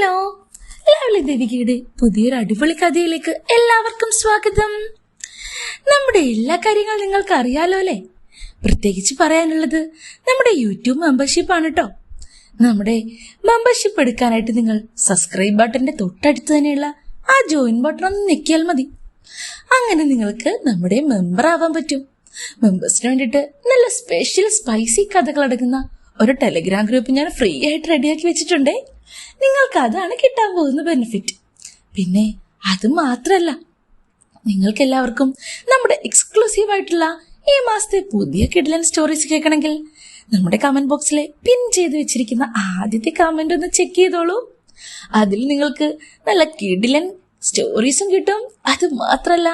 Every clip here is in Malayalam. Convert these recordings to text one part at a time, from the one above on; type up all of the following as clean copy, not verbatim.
ഹലോ, ലവ്ലി ദേവികയുടെ പുതിയൊരു അടിപൊളി കഥയിലേക്ക് എല്ലാവർക്കും സ്വാഗതം. നമ്മുടെ എല്ലാ കാര്യങ്ങളും നിങ്ങൾക്ക് അറിയാലോ അല്ലേ? പ്രത്യേകിച്ച് പറയാനുള്ളത് നമ്മുടെ യൂട്യൂബ് മെമ്പർഷിപ്പ് ആണ് കേട്ടോ. നമ്മുടെ മെമ്പർഷിപ്പ് എടുക്കാനായിട്ട് നിങ്ങൾ സബ്സ്ക്രൈബ് ബട്ടന്റെ തൊട്ടടുത്ത് തന്നെയുള്ള ആ ജോയിൻ ബട്ടൺ ഒന്ന് ഞെക്കിയാൽ മതി. അങ്ങനെ നിങ്ങൾക്ക് നമ്മുടെ മെമ്പർ ആവാൻ പറ്റും. മെമ്പേഴ്സിന് വേണ്ടിയിട്ട് നല്ല സ്പെഷ്യൽ സ്പൈസി കഥകൾ അടങ്ങുന്ന ഒരു ടെലിഗ്രാം ഗ്രൂപ്പ് ഞാൻ ഫ്രീ ആയിട്ട് റെഡിയാക്കി വെച്ചിട്ടുണ്ടേ. നിങ്ങൾക്ക് അതാണ് കിട്ടാൻ പോകുന്ന ബെനിഫിറ്റ്. പിന്നെ അത് മാത്രല്ല, നിങ്ങൾക്ക് എല്ലാവർക്കും നമ്മുടെ എക്സ്ക്ലൂസീവ് ആയിട്ടുള്ള ഈ മാസത്തെ പുതിയ കിഡ്ലൻ സ്റ്റോറീസ് കേൾക്കണമെങ്കിൽ നമ്മുടെ കമന്റ് ബോക്സിലെ പിൻ ചെയ്ത് വെച്ചിരിക്കുന്ന ആദ്യത്തെ കമന്റ് ഒന്ന് ചെക്ക് ചെയ്തോളൂ. അതിൽ നിങ്ങൾക്ക് നല്ല കിഡ്ലൻ സ്റ്റോറീസും കിട്ടും. അത് മാത്രല്ല,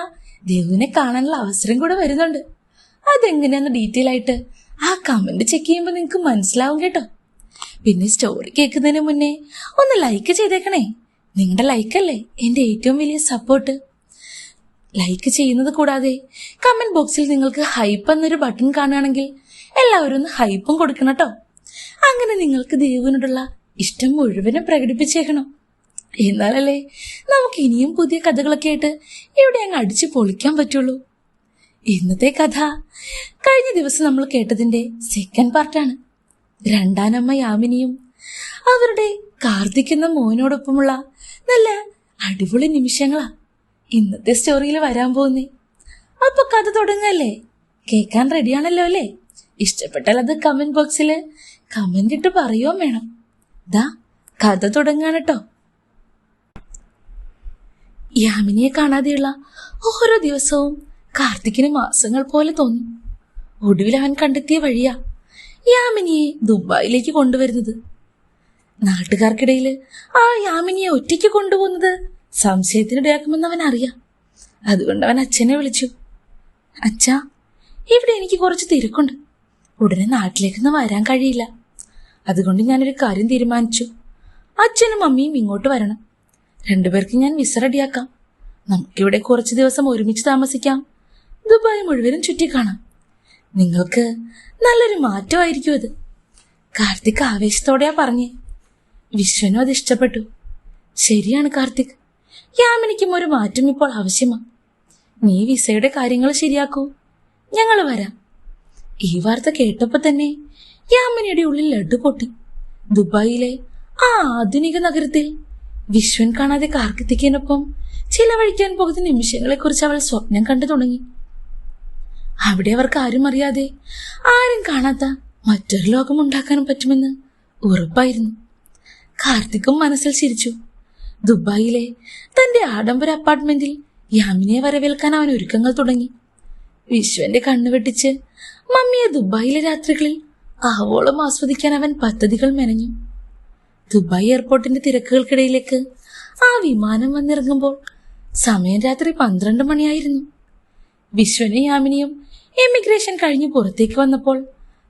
ദേവുവിനെ കാണാനുള്ള അവസരം കൂടെ വരുന്നുണ്ട്. അതെങ്ങനെയാന്ന് ഡീറ്റെയിൽ ആയിട്ട് ആ കമന്റ് ചെക്ക് ചെയ്യുമ്പോൾ നിങ്ങൾക്ക് മനസ്സിലാവും കേട്ടോ. പിന്നെ സ്റ്റോറി കേൾക്കുന്നതിന് മുന്നേ ഒന്ന് ലൈക്ക് ചെയ്തേക്കണേ. നിങ്ങളുടെ ലൈക്കല്ലേ എൻ്റെ ഏറ്റവും വലിയ സപ്പോർട്ട്. ലൈക്ക് ചെയ്യുന്നത് കൂടാതെ കമന്റ് ബോക്സിൽ നിങ്ങൾക്ക് ഹൈപ്പ് എന്നൊരു ബട്ടൺ കാണുകയാണെങ്കിൽ എല്ലാവരും ഒന്ന് ഹൈപ്പും കൊടുക്കണം കേട്ടോ. അങ്ങനെ നിങ്ങൾക്ക് ദേവുവിനോടുള്ള ഇഷ്ടം മുഴുവനും പ്രകടിപ്പിച്ചേക്കണം. എന്നാലല്ലേ നമുക്ക് ഇനിയും പുതിയ കഥകളൊക്കെ ആയിട്ട് ഇവിടെ അങ്ങ് അടിച്ചു പൊളിക്കാൻ പറ്റുള്ളൂ. ഇന്നത്തെ കഥ കഴിഞ്ഞ ദിവസം നമ്മൾ കേട്ടതിന്റെ സെക്കൻഡ് പാർട്ടാണ്. രണ്ടാനമ്മ യാമിനിയും അവരുടെ കാർത്തിക് എന്ന മോനോടൊപ്പമുള്ള നല്ല അടിപൊളി നിമിഷങ്ങളാ ഇന്നത്തെ സ്റ്റോറിയിൽ വരാൻ പോകുന്നേ. അപ്പൊ കഥ തുടങ്ങല്ലേ? കേൾക്കാൻ റെഡിയാണല്ലോ അല്ലേ? ഇഷ്ടപ്പെട്ടാൽ അത് കമന്റ് ബോക്സിൽ കമന്റ് ഇട്ട് പറയുകയും വേണം. ദാ കഥ തുടങ്ങാണ് കേട്ടോ. യാമിനിയെ കാണാതെയുള്ള ഓരോ ദിവസവും കാർത്തിക്കിന് മാസങ്ങൾ പോലെ തോന്നി. ഒടുവിൽ അവൻ കണ്ടെത്തിയ വഴിയാ യാമിനിയെ ദുബായിലേക്ക് കൊണ്ടുവരുന്നത്. നാട്ടുകാർക്കിടയിൽ ആ യാമിനിയെ ഒറ്റയ്ക്ക് കൊണ്ടുപോകുന്നത് സംശയത്തിനിടയാക്കുമെന്ന് അവൻ അറിയാം. അതുകൊണ്ട് അവൻ അച്ഛനെ വിളിച്ചു. അച്ഛാ, ഇവിടെ എനിക്ക് കുറച്ച് തിരക്കുണ്ട്. ഉടനെ നാട്ടിലേക്കൊന്നും വരാൻ കഴിയില്ല. അതുകൊണ്ട് ഞാനൊരു കാര്യം തീരുമാനിച്ചു. അച്ഛനും അമ്മയും ഇങ്ങോട്ട് വരണം. രണ്ടുപേർക്ക് ഞാൻ വിസ റെഡിയാക്കാം. നമുക്കിവിടെ കുറച്ച് ദിവസം ഒരുമിച്ച് താമസിക്കാം. ദുബായ് മുഴുവനും ചുറ്റിക്കാണാം. നിങ്ങൾക്ക് നല്ലൊരു മാറ്റമായിരിക്കും അത്. കാർത്തിക് ആവേശത്തോടെയാ പറഞ്ഞേ. വിശ്വനും അത് ഇഷ്ടപ്പെട്ടു. ശരിയാണ് കാർത്തിക്, യാമിനിക്കും ഒരു മാറ്റം ഇപ്പോൾ ആവശ്യമാണ്. നീ വിസയുടെ കാര്യങ്ങൾ ശരിയാക്കൂ, ഞങ്ങൾ വരാം. ഈ വാർത്ത കേട്ടപ്പോ തന്നെ യാമിനിയുടെ ഉള്ളിൽ ലഡു പൊട്ടി. ദുബായിലെ ആ ആധുനിക നഗരത്തിൽ വിശ്വൻ കാണാതെ കാർത്തിക്കിനൊപ്പം ചിലവഴിക്കാൻ പോകുന്ന നിമിഷങ്ങളെക്കുറിച്ച് അവൾ സ്വപ്നം കണ്ടു തുടങ്ങി. അവിടെ അവർക്ക് ആരും അറിയാതെ, ആരും കാണാത്ത മറ്റൊരു ലോകം ഉണ്ടാക്കാനും പറ്റുമെന്ന് ഉറപ്പായിരുന്നു. കാർത്തിക്കും മനസ്സിൽ ചിരിച്ചു. ദുബായിലെ തന്റെ ആഡംബര അപ്പാർട്ട്മെന്റിൽ യാമിനിയെ വരവേൽക്കാൻ അവൻ ഒരുക്കങ്ങൾ തുടങ്ങി. വിശ്വന്റെ കണ്ണുവെട്ടിച്ച് മമ്മിയെ ദുബായിലെ രാത്രികളിൽ ആവോളം ആസ്വദിക്കാൻ അവൻ പദ്ധതികൾ മെനഞ്ഞു. ദുബായ് എയർപോർട്ടിന്റെ തിരക്കുകൾക്കിടയിലേക്ക് ആ വിമാനം വന്നിറങ്ങുമ്പോൾ സമയം രാത്രി 12 മണിയായിരുന്നു. വിശ്വനും യാമിനിയും എമിഗ്രേഷൻ കഴിഞ്ഞ് പുറത്തേക്ക് വന്നപ്പോൾ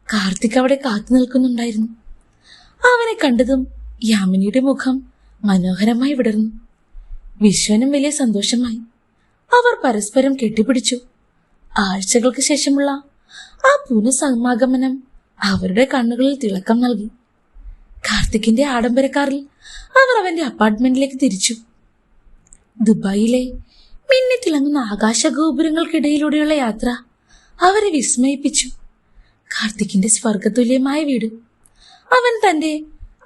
കാർത്തിക് അവിടെ കാത്തു നിൽക്കുന്നുണ്ടായിരുന്നു. അവനെ കണ്ടതും യാമിനിയുടെ മുഖം മനോഹരമായി വിടർന്നു. വിശ്വനും വലിയ സന്തോഷമായി. അവർ പരസ്പരം കെട്ടിപ്പിടിച്ചു. ആഴ്ചകൾക്ക് ശേഷമുള്ള ആ പുനഃസമാഗമനം അവരുടെ കണ്ണുകളിൽ തിളക്കം നൽകി. കാർത്തിക്കിന്റെ ആഡംബരക്കാറിൽ അവർ അവന്റെ അപ്പാർട്ട്മെന്റിലേക്ക് തിരിച്ചു. ദുബായിലെ മിന്നിത്തിളങ്ങുന്ന ആകാശഗോപുരങ്ങൾക്കിടയിലൂടെയുള്ള യാത്ര അവരെ വിസ്മയിപ്പിച്ചു. കാർത്തിക്കിന്റെ സ്വർഗതുല്യമായ വീട്. അവൻ തന്റെ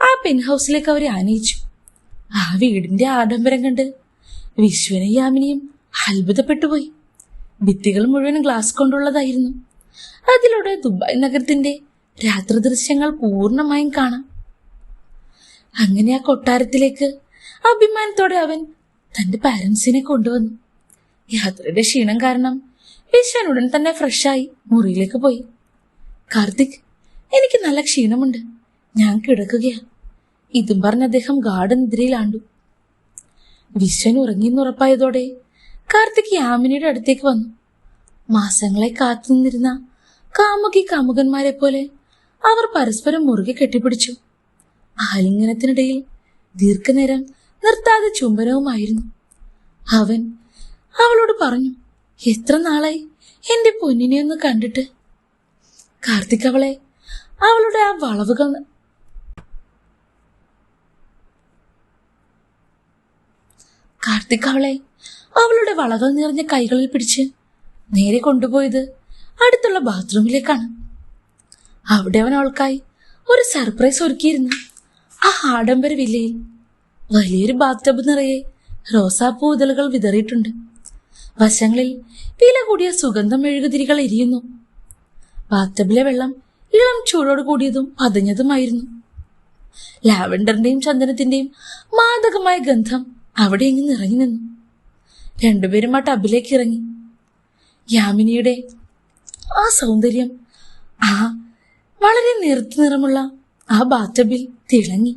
ആ പെൻ ഹൗസിലേക്ക് അവരെ ആനയിച്ചു. ആ വീടിന്റെ ആഡംബരം കണ്ട് വിശ്വനും യാമിനിയും അത്ഭുതപ്പെട്ടുപോയി. ഭിത്തികൾ മുഴുവൻ ഗ്ലാസ് കൊണ്ടുള്ളതായിരുന്നു. അതിലൂടെ ദുബായ് നഗരത്തിന്റെ രാത്രി ദൃശ്യങ്ങൾ പൂർണ്ണമായും കാണാം. അങ്ങനെ ആ കൊട്ടാരത്തിലേക്ക് അഭിമാനത്തോടെ അവൻ തന്റെ പാരന്റ്സിനെ കൊണ്ടുവന്നു. യാത്രയുടെ ക്ഷീണം കാരണം വിശ്വൻ ഉടൻ തന്നെ ഫ്രഷായി മുറിയിലേക്ക് പോയി. കാർത്തിക്, എനിക്ക് നല്ല ക്ഷീണമുണ്ട്, ഞാൻ കിടക്കുകയാ. ഇതും പറഞ്ഞ് അദ്ദേഹം ഗാഠനിദ്രയിലാണ്ടു. വിശ്വൻ ഉറങ്ങിയെന്നുറപ്പായതോടെ കാർത്തിക് യാമിനിയുടെ അടുത്തേക്ക് വന്നു. മാസങ്ങളെ കാത്തുനിന്നിരുന്ന കാമുകി കാമുകന്മാരെ പോലെ അവർ പരസ്പരം മുറുകെ കെട്ടിപ്പിടിച്ചു. ആലിംഗനത്തിനിടയിൽ ദീർഘനേരം നിർത്താതെ ചുംബനവുമായിരുന്നു. അവൻ അവളോട് പറഞ്ഞു, എത്ര നാളായി എന്റെ പൊന്നിനെ ഒന്ന് കണ്ടിട്ട്. കാർത്തിക് അവളുടെ ആ വളവുകൾ കാർത്തിക് അവളുടെ വളകൾ നിറഞ്ഞ കൈകളിൽ പിടിച്ച് നേരെ കൊണ്ടുപോയത് അടുത്തുള്ള ബാത്റൂമിലേക്കാണ്. അവിടെ അവൻ അവൾക്കായി ഒരു സർപ്രൈസ് ഒരുക്കിയിരുന്നു. ആ ആഡംബര വില്ലയിൽ വലിയൊരു ബാത്ത് ടബ് നിറയെ റോസാപ്പൂ ഇതളുകൾ വിതറിയിട്ടുണ്ട്. വശങ്ങളിൽ വില കൂടിയ സുഗന്ധം മെഴുകുതിരികൾ എരിയുന്നു. ബാത്ത് ടബിലെ വെള്ളം ഇളം ചൂടോട് കൂടിയതും പതഞ്ഞതുമായിരുന്നു. ലാവൻഡറിന്റെയും ചന്ദനത്തിന്റെയും മാദകമായ ഗന്ധം അവിടെ എങ്ങ് നിറഞ്ഞു നിന്നു. രണ്ടുപേരും ആ ടബിലേക്ക് ഇറങ്ങി. യാമിനിയുടെ ആ സൗന്ദര്യം ആ വളരെ നേർത്ത നിറമുള്ള ആ ബാത്തബിൽ തിളങ്ങി.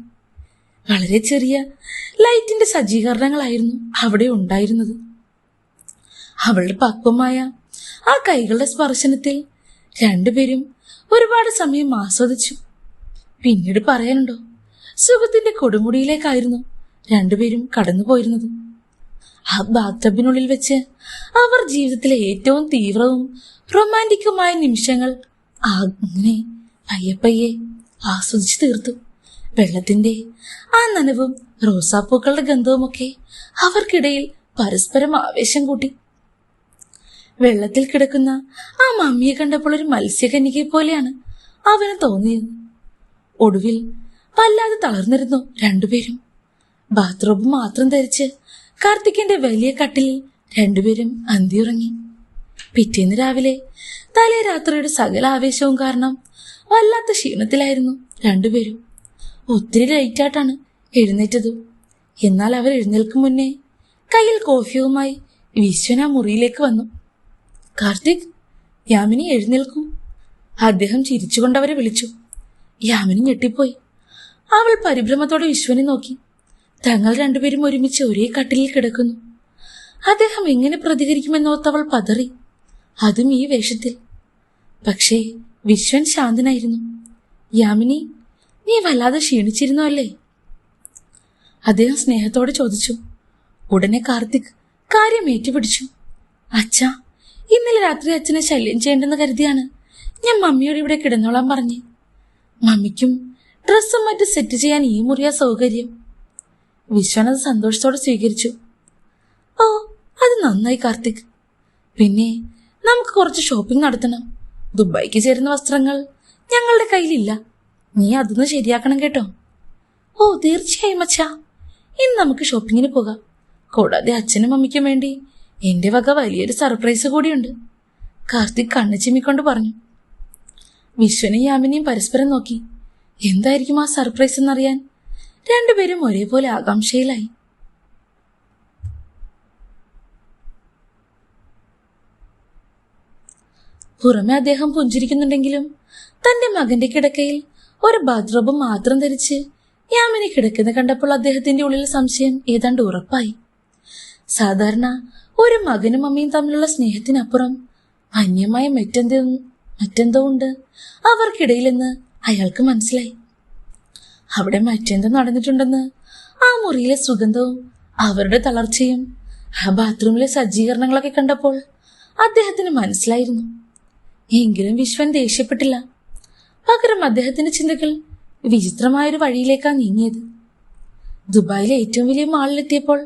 വളരെ ചെറിയ ലൈറ്റിന്റെ സജ്ജീകരണങ്ങളായിരുന്നു അവിടെ ഉണ്ടായിരുന്നത്. അവളുടെ പക്വമായ ആ കൈകളുടെ സ്പർശനത്തിൽ രണ്ടുപേരും ഒരുപാട് സമയം ആസ്വദിച്ചു. പിന്നീട് പറയാനുണ്ടോ, സുഖത്തിന്റെ കൊടുമുടിയിലേക്കായിരുന്നു രണ്ടുപേരും കടന്നുപോയിരുന്നത്. ആ ബാത്തബിനുള്ളിൽ വെച്ച് അവർ ജീവിതത്തിലെ ഏറ്റവും തീവ്രവും റൊമാൻറ്റിക്കുമായ നിമിഷങ്ങൾ അങ്ങനെ പയ്യെ ആസ്വദിച്ചു തീർത്തു. വെള്ളത്തിന്റെ ആ നനവും റോസാപ്പൂക്കളുടെ ഗന്ധവുമൊക്കെ അവർക്കിടയിൽ പരസ്പരം ആവേശം കൂട്ടി. വെള്ളത്തിൽ കിടക്കുന്ന ആ മമ്മിയെ കണ്ടപ്പോൾ ഒരു മത്സ്യകന്യകയെ പോലെയാണ് അവന് തോന്നിയത്. ഒടുവിൽ വല്ലാതെ തളർന്നിരുന്നു രണ്ടുപേരും. ബാത്റൂം മാത്രം ധരിച്ച് കാർത്തിക്കിന്റെ വലിയ കട്ടിലിൽ രണ്ടുപേരും അന്തിയുറങ്ങി. പിറ്റേന്ന് രാവിലെ തലേ രാത്രിയുടെ സകല ആവേശവും കാരണം വല്ലാത്ത ക്ഷീണത്തിലായിരുന്നു രണ്ടുപേരും. ഒത്തിരി ലൈറ്റായിട്ടാണ് എഴുന്നേറ്റത്. എന്നാൽ അവർ എഴുന്നേൽക്കും മുന്നേ കയ്യിൽ കോഫിയുമായി വിശ്വൻ ആ മുറിയിലേക്ക് വന്നു. കാർത്തിക്, യാമിനി എഴുന്നേൽക്കൂ. അദ്ദേഹം ചിരിച്ചുകൊണ്ടവരെ വിളിച്ചു. യാമിനി ഞെട്ടിപ്പോയി. അവൾ പരിഭ്രമത്തോടെ വിശ്വനെ നോക്കി. തങ്ങൾ രണ്ടുപേരും ഒരുമിച്ച് ഒരേ കട്ടിലിൽ കിടക്കുന്നു. അദ്ദേഹം എങ്ങനെ പ്രതികരിക്കുമെന്നോർത്തവൾ പതറി, അതും ഈ വേഷത്തിൽ. പക്ഷേ വിശ്വൻ ശാന്തനായിരുന്നു. യാമിനി, നീ വല്ലാതെ ക്ഷീണിച്ചിരുന്നു അല്ലേ? അദ്ദേഹം സ്നേഹത്തോടെ ചോദിച്ചു. ഉടനെ കാർത്തിക് കാര്യം ഏറ്റുപിടിച്ചു. അച്ഛാ, ഇന്നലെ രാത്രി അച്ഛനെ ശല്യം ചെയ്യേണ്ടെന്ന് കരുതിയാണ് ഞാൻ മമ്മിയോട് ഇവിടെ കിടന്നോളാൻ പറഞ്ഞ്. മമ്മിക്കും ഡ്രസ്സും മറ്റും സെറ്റ് ചെയ്യാൻ ഈ മുറിയാ സൗകര്യം. വിശ്വൻ അത് സന്തോഷത്തോടെ സ്വീകരിച്ചു. ഓ, അത് നന്നായി കാർത്തിക്. പിന്നെ നമുക്ക് കുറച്ച് ഷോപ്പിംഗ് നടത്തണം. ദുബായിക്ക് ചേരുന്ന വസ്ത്രങ്ങൾ ഞങ്ങളുടെ കയ്യിലില്ല. നീ അതൊന്ന് ശരിയാക്കണം കേട്ടോ. ഓ, തീർച്ചയായും അച്ഛാ. ഇന്ന് നമുക്ക് ഷോപ്പിങ്ങിന് പോകാം. കൂടാതെ അച്ഛനും അമ്മയ്ക്കും വേണ്ടി എന്റെ വക വലിയൊരു സർപ്രൈസ് കൂടിയുണ്ട്. കാർത്തിക് കണ്ണു ചിമ്മിക്കൊണ്ട് പറഞ്ഞു. വിശ്വനും യാമിനിയും പരസ്പരം നോക്കി. എന്തായിരിക്കും ആ സർപ്രൈസ് എന്നറിയാൻ രണ്ടുപേരും ഒരേപോലെ ആകാംക്ഷയിലായി. പുറമെ അദ്ദേഹം പുഞ്ചിരിക്കുന്നുണ്ടെങ്കിലും തന്റെ മകന്റെ കിടക്കയിൽ ഒരു ബാത്റൂം മാത്രം ധരിച്ച് യാമിനി കിടക്കുന്ന കണ്ടപ്പോൾ അദ്ദേഹത്തിന്റെ ഉള്ളിൽ സംശയം ഏതാണ്ട് ഉറപ്പായി. സാധാരണ ഒരു മകനും അമ്മയും തമ്മിലുള്ള സ്നേഹത്തിനപ്പുറം അന്യമായ മറ്റെന്തോ ഉണ്ട് അവർക്കിടയിലെന്ന് അയാൾക്ക് മനസ്സിലായി. അവിടെ മറ്റെന്തോ നടന്നിട്ടുണ്ടെന്ന് ആ മുറിയിലെ സുഗന്ധവും അവരുടെ തളർച്ചയും ആ ബാത്റൂമിലെ സജ്ജീകരണങ്ങളൊക്കെ കണ്ടപ്പോൾ അദ്ദേഹത്തിന് മനസ്സിലായിരുന്നു. എങ്കിലും വിശ്വൻ ദേഷ്യപ്പെട്ടില്ല. പകരം അദ്ദേഹത്തിന്റെ ചിന്തകൾ വിചിത്രമായൊരു വഴിയിലേക്കാണ് നീങ്ങിയത്. ദുബായിലെ ഏറ്റവും വലിയ മാളിലെത്തിയപ്പോൾ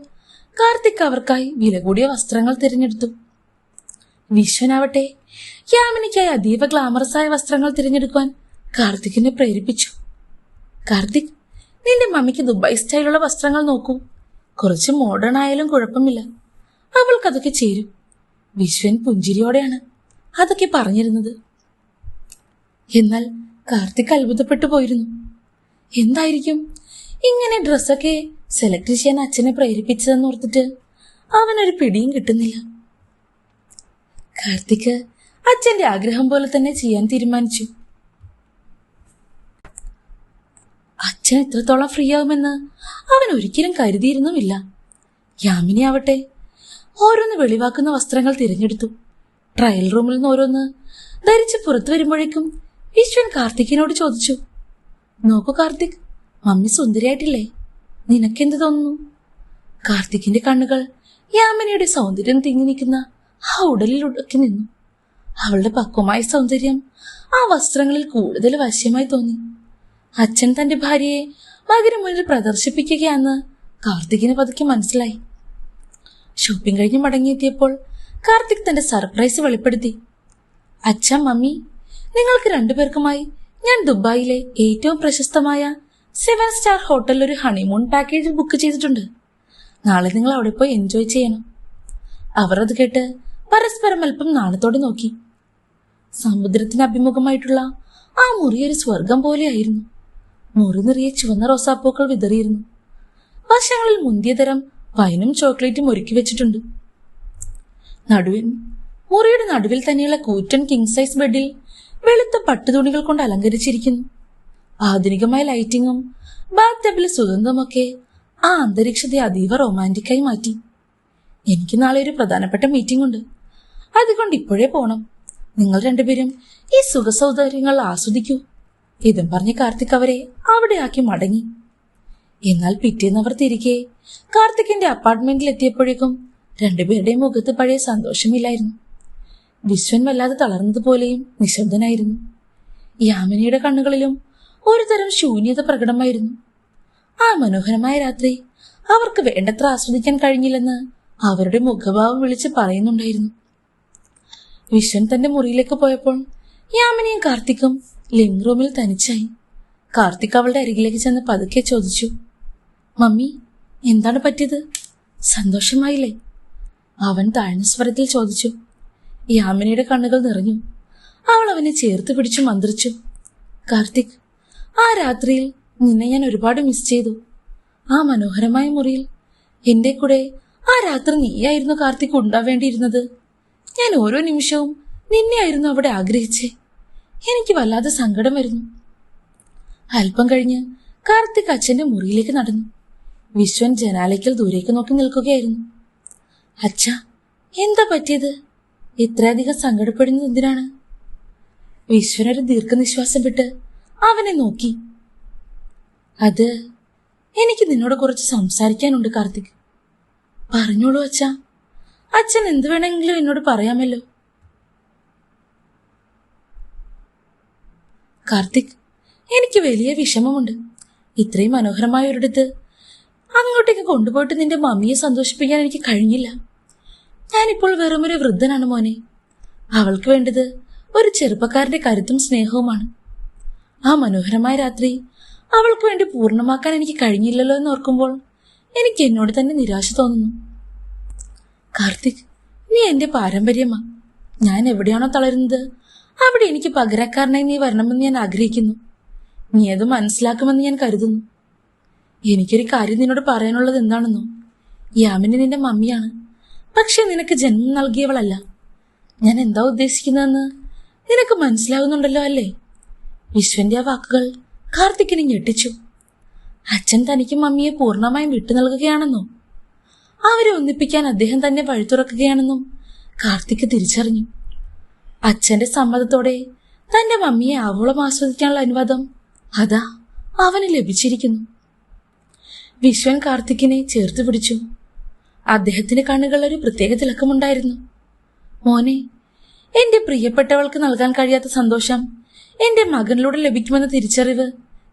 കാർത്തിക് അവർക്കായി വില കൂടിയ വസ്ത്രങ്ങൾ തിരഞ്ഞെടുത്തു. വിശ്വനാവട്ടെ യാമിനിക്കായി അതീവ ഗ്ലാമറസായ വസ്ത്രങ്ങൾ തിരഞ്ഞെടുക്കുവാൻ കാർത്തിക്കിനെ പ്രേരിപ്പിച്ചു. കാർത്തിക്, നിന്റെ മമ്മിക്ക് ദുബായ് സ്റ്റൈലുള്ള വസ്ത്രങ്ങൾ നോക്കൂ. കുറച്ച് മോഡേൺ ആയാലും കുഴപ്പമില്ല, അവൾക്കതൊക്കെ ചേരും. വിശ്വൻ പുഞ്ചിരിയോടെയാണ് അതൊക്കെ പറഞ്ഞിരുന്നത്. എന്നാൽ കാർത്തിക് അത്ഭുതപ്പെട്ടു പോയിരുന്നു. എന്തായിരിക്കും ഇങ്ങനെ ഡ്രസ്സൊക്കെ സെലക്ട് ചെയ്യാൻ അച്ഛനെ പ്രേരിപ്പിച്ചതെന്ന് ഓർത്തിട്ട് അവനൊരു പിടിയും കിട്ടുന്നില്ല. കാർത്തിക് അച്ഛന്റെ ആഗ്രഹം പോലെ തന്നെ ചെയ്യാൻ തീരുമാനിച്ചു. അച്ഛൻ എത്രത്തോളം ഫ്രീ ആവുമെന്ന് അവൻ ഒരിക്കലും കരുതിയിരുന്നുമില്ല. യാമിനി ആവട്ടെ ഓരോന്ന് വെളിവാക്കുന്ന വസ്ത്രങ്ങൾ തിരഞ്ഞെടുത്തു. ട്രയൽ റൂമിൽ നിന്ന് ഓരോന്ന് ധരിച്ച് പുറത്തു വരുമ്പോഴേക്കും വിശ്വൻ കാർത്തിക്കിനോട് ചോദിച്ചു. നോക്കൂ കാർത്തിക്, മമ്മി സുന്ദരിയായിട്ടില്ലേ? നിനക്കെന്ത് തോന്നുന്നു? കാർത്തിക്കിന്റെ കണ്ണുകൾ യാമിനിയുടെ സൗന്ദര്യം തിങ്ങി നിൽക്കുന്ന ആ ഉടലിൽ ഉടക്കി നിന്നു. അവളുടെ പക്വമായ സൗന്ദര്യം ആ വസ്ത്രങ്ങളിൽ കൂടുതൽ വശ്യമായി തോന്നി. അച്ഛൻ തന്റെ ഭാര്യയെ മകന് മുന്നിൽ പ്രദർശിപ്പിക്കുകയാണെന്ന് കാർത്തികിന് പതുക്കെ മനസ്സിലായി. ഷോപ്പിംഗ് കഴിഞ്ഞ് മടങ്ങിയെത്തിയപ്പോൾ കാർത്തിക് തന്റെ സർപ്രൈസ് വെളിപ്പെടുത്തി. അച്ഛാ, മമ്മി, നിങ്ങൾക്ക് രണ്ടുപേർക്കുമായി ഞാൻ ദുബായിലെ ഏറ്റവും പ്രശസ്തമായ 7 സ്റ്റാർ ഹോട്ടലിൽ ഒരു ഹണിമൂൺ പാക്കേജ് ബുക്ക് ചെയ്തിട്ടുണ്ട്. നാളെ നിങ്ങൾ അവിടെ പോയി എൻജോയ് ചെയ്യണം. അവർ അത് കേട്ട് പരസ്പരം അല്പം നാണത്തോടെ നോക്കി. സമുദ്രത്തിന് അഭിമുഖമായിട്ടുള്ള ആ മുറി ഒരു സ്വർഗം പോലെയായിരുന്നു. മുറി നിറയെ ചുവന്ന റോസാപ്പൂക്കൾ വിതറിയിരുന്നു. വശങ്ങളിൽ മുന്തിയ തരം വൈനും ചോക്ലേറ്റും ഒരുക്കി വെച്ചിട്ടുണ്ട്. മുറിയുടെ നടുവിൽ തന്നെയുള്ള കൂറ്റൻ കിങ് സൈസ് ബെഡിൽ വെളുത്ത പട്ടുതുണികൾ കൊണ്ട് അലങ്കരിച്ചിരിക്കുന്നു. ആധുനികമായ ലൈറ്റിങ്ങും ബാത്ത് ടബിലെ സുഗന്ധമൊക്കെ ആ അന്തരീക്ഷത്തെ അതീവ റൊമാൻറ്റിക്കായി മാറ്റി. എനിക്ക് നാളെ ഒരു പ്രധാനപ്പെട്ട മീറ്റിംഗ് ഉണ്ട്, അതുകൊണ്ട് ഇപ്പോഴേ പോണം. നിങ്ങൾ രണ്ടുപേരും ഈ സുഖസൗകര്യങ്ങൾ ആസ്വദിക്കൂ. ഇതും പറഞ്ഞ് കാർത്തിക് അവരെ അവിടെ ആക്കി മടങ്ങി. എന്നാൽ പിറ്റേന്നവർ തിരികെ കാർത്തിക്കിന്റെ അപ്പാർട്ട്മെന്റിൽ എത്തിയപ്പോഴേക്കും രണ്ടുപേരുടെയും മുഖത്ത് പഴയ സന്തോഷമില്ലായിരുന്നു. വിശ്വൻ വല്ലാതെ തളർന്നതുപോലെയും നിശബ്ദനായിരുന്നു. യാമിനിയുടെ കണ്ണുകളിലും ഒരു തരം ശൂന്യത പ്രകടമായിരുന്നു. ആ മനോഹരമായ രാത്രി അവർക്ക് വേണ്ടത്ര ആസ്വദിക്കാൻ കഴിഞ്ഞില്ലെന്ന് അവരുടെ മുഖഭാവം വിളിച്ച് പറയുന്നുണ്ടായിരുന്നു. വിശ്വൻ തന്റെ മുറിയിലേക്ക് പോയപ്പോൾ യാമിനിയും കാർത്തിക്കും ലിവിംഗ് റൂമിൽ തനിച്ചായി. കാർത്തിക് അവളുടെ അരികിലേക്ക് ചെന്ന് പതുക്കെ ചോദിച്ചു, മമ്മി, എന്താണ് പറ്റിയത്? സന്തോഷമായില്ലേ? അവൻ താഴ്ന്ന സ്വരത്തിൽ ചോദിച്ചു. യാമിനിയുടെ കണ്ണുകൾ നിറഞ്ഞു. അവൾ അവനെ ചേർത്ത് പിടിച്ചു മന്ത്രിച്ചു. കാർത്തിക്, ആ രാത്രിയിൽ നിന്നെ ഞാൻ ഒരുപാട് മിസ് ചെയ്തു. ആ മനോഹരമായ മുറിയിൽ എന്റെ കൂടെ ആ രാത്രി നീയായിരുന്നു കാർത്തിക് ഉണ്ടാവേണ്ടിയിരുന്നത്. ഞാൻ ഓരോ നിമിഷവും നിന്നെയായിരുന്നു അവിടെ ആഗ്രഹിച്ചേ. എനിക്ക് വല്ലാതെ സങ്കടം വരുന്നു. അല്പം കഴിഞ്ഞ് കാർത്തിക് അച്ഛന്റെ മുറിയിലേക്ക് നടന്നു. വിശ്വൻ ജനാലയ്ക്കൽ ദൂരേക്ക് നോക്കി നിൽക്കുകയായിരുന്നു. അച്ഛാ, എന്താ പറ്റിയത്? ഇത്രയധികം സങ്കടപ്പെടുന്നത് എന്തിനാണ്? വിശ്വനൊരു ദീർഘനിശ്വാസം വിട്ട് അവനെ നോക്കി. അത് എനിക്ക് നിന്നോട് കുറച്ച് സംസാരിക്കാനുണ്ട് കാർത്തിക്. പറഞ്ഞോളൂ അച്ഛാ. അച്ഛൻ എന്ത് വേണമെങ്കിലും എന്നോട് പറയാമല്ലോ. കാർത്തിക്, എനിക്ക് വലിയ വിഷമമുണ്ട്. ഇത്രയും മനോഹരമായ ഒരിടത്ത് അങ്ങോട്ടേക്ക് കൊണ്ടുപോയിട്ട് നിന്റെ മമ്മിയെ സന്തോഷിപ്പിക്കാൻ എനിക്ക് കഴിഞ്ഞില്ല. ഞാനിപ്പോൾ വെറുമൊരു വൃദ്ധനാണ് മോനെ. അവൾക്ക് വേണ്ടത് ഒരു ചെറുപ്പക്കാരന്റെ കരുത്തും സ്നേഹവുമാണ്. ആ മനോഹരമായ രാത്രി അവൾക്ക് വേണ്ടി പൂർണ്ണമാക്കാൻ എനിക്ക് കഴിഞ്ഞില്ലല്ലോ എന്നോർക്കുമ്പോൾ എനിക്ക് എന്നോട് തന്നെ നിരാശ തോന്നുന്നു. കാർത്തിക്, നീ എന്റെ പാരമ്പര്യമാ. ഞാൻ എവിടെയാണോ തളരുന്നത് അവിടെ എനിക്ക് പകരക്കാരനായി നീ വരണമെന്ന് ഞാൻ ആഗ്രഹിക്കുന്നു. നീ അത് മനസ്സിലാക്കുമെന്ന് ഞാൻ കരുതുന്നു. എനിക്കൊരു കാര്യം നിന്നോട് പറയാനുള്ളത് എന്താണെന്നോ? യാമിനി നിന്റെ മമ്മിയാണ്, പക്ഷെ നിനക്ക് ജന്മം നൽകിയവളല്ല. ഞാൻ എന്താ ഉദ്ദേശിക്കുന്നതെന്ന് നിനക്ക് മനസ്സിലാവുന്നുണ്ടല്ലോ അല്ലേ? വിശ്വന്റെ ആ വാക്കുകൾ കാർത്തിക്കിനെ ഞെട്ടിച്ചു. അച്ഛൻ തനിക്ക് മമ്മിയെ പൂർണ്ണമായും വിട്ടു നൽകുകയാണെന്നോ? അവരെ ഒന്നിപ്പിക്കാൻ അദ്ദേഹം തന്നെ വഴി തുറക്കുകയാണെന്നും കാർത്തിക് തിരിച്ചറിഞ്ഞു. അച്ഛന്റെ സമ്മതത്തോടെ തന്റെ മമ്മിയെ ആവോളം ആസ്വദിക്കാനുള്ള അനുവാദം അതാ അവന് ലഭിച്ചിരിക്കുന്നു. വിശ്വൻ കാർത്തിക്കിനെ ചേർത്ത് പിടിച്ചു. അദ്ദേഹത്തിന്റെ കണ്ണുകളിൽ ഒരു പ്രത്യേക തിളക്കമുണ്ടായിരുന്നു. മോനെ, എന്റെ പ്രിയപ്പെട്ടവൾക്ക് നൽകാൻ കഴിയാത്ത സന്തോഷം എന്റെ മകനിലൂടെ ലഭിക്കുമെന്ന തിരിച്ചറിവ്